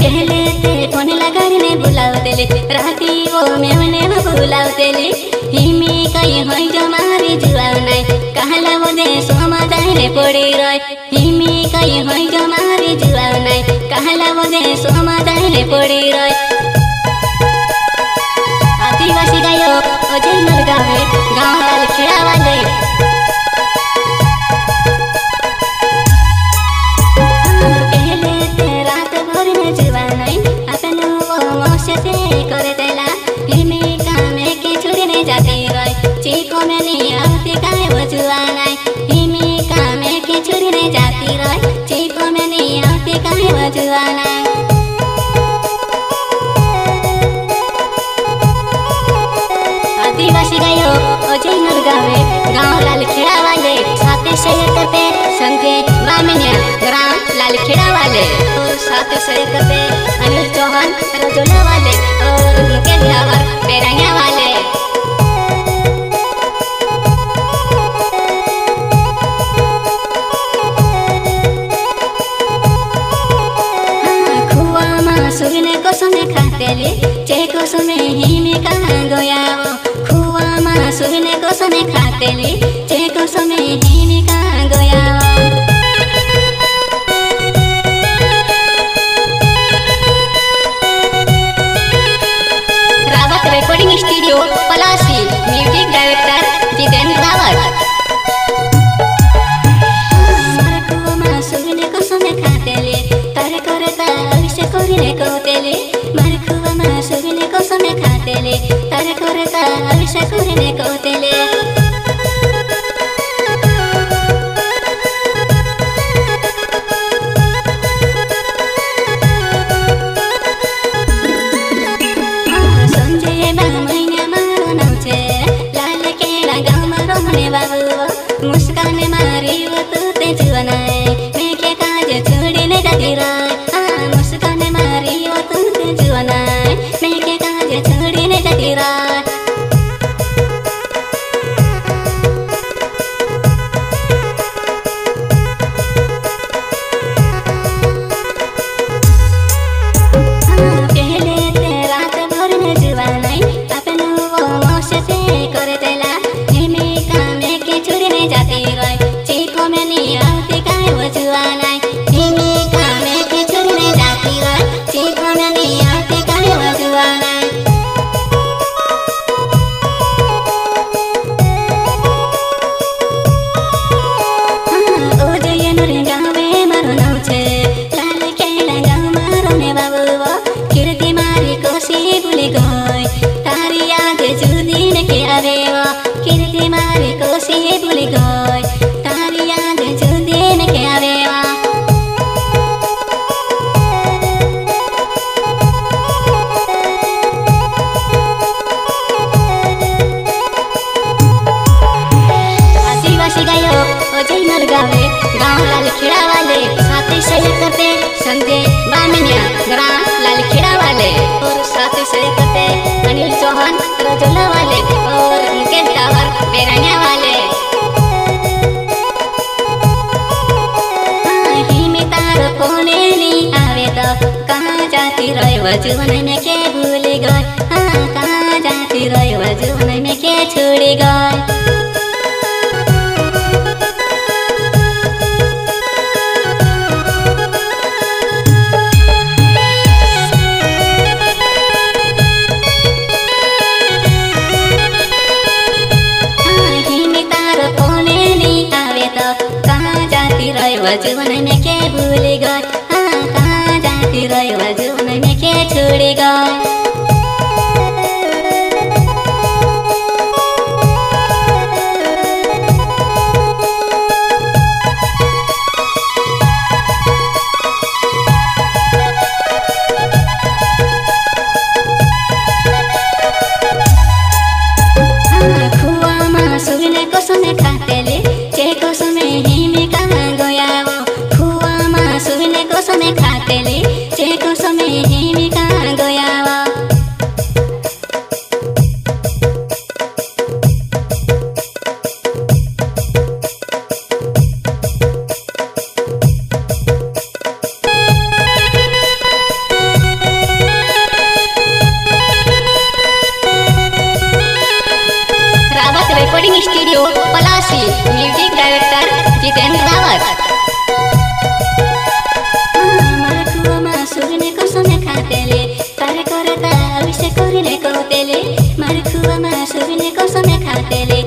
पहले ते फोन लगाने बुलाउतेले राती वो मेमने बुलाउतेले हिमी कहीं होई जो मारी जुआ नाई कहला वो दे सोमा जाने पड़ी रही हिमी कहीं होई जो मारी जुआ नाई कहला वो दे सोमा जाने पड़ी रही आदिवासी गायो अजय नलगावे गाँव लाल खेड़ा वाले आदिवासी गायो अजय नलगावे गाँव लाल खेड़ा वाले साथे शेयर करते संगे बामिनिया ग्राम लाल खेड़ा वाले और साथे शेयर करते अनिल चौहान रजोला वाले और मुकेश डावर बेरंगा वाले खुआ मां सुरने को समय खातेले चे को समय ही में कहाँ गया खुआ मां सुरने को समय खातेले चे को समय ही में कहाँ गया Rawat recording studio Palasi music director Jitendra Rawat खुआ मां सुरने को समय खातेले तारे करे अभिषेक करने को तेले मारे खुआ मां सुरने को समय खातेले तारे करे अभिषेक करने को तेले संजय बामैया मारो नौचे लाल केड़ा गाँव में रहने बाबू मुस्कान मारी वो तू ते जुआनाए मैं के काज छोड़ी ने जाती रही मुस्कान मारी वो तू ते जुआनाए मैं के काज छोड़ी ने जाती रही गाँव लाल खेड़ा वाले साथे शेयर करते संजय बामिनिया ग्राम लाल खेड़ा वाले और साथे शेयर करते अनिल चौहान रजोला वाले और मुकेश डावर बेरंगा वाले ही में तार फोने नहीं आवे तो कहाँ जाती रहे वजुवन में के भूल गए कहाँ जाती रहे वजुवन में के छोड़ गए वजुवन में के भूल गए कहाँ जाती रहे वजुवन में के छोड़ गए खुआ मां सुरने को समय खातेले चे को समय ही में कहाँ गया वो साक्षी, म्यूजिक डायरेक्टर जितेंद्र रावत। मारकुमा सुरने कसम खातेले तारे करता अभिषेक करने कोतेले मारकुमा सुरने कसम खातेले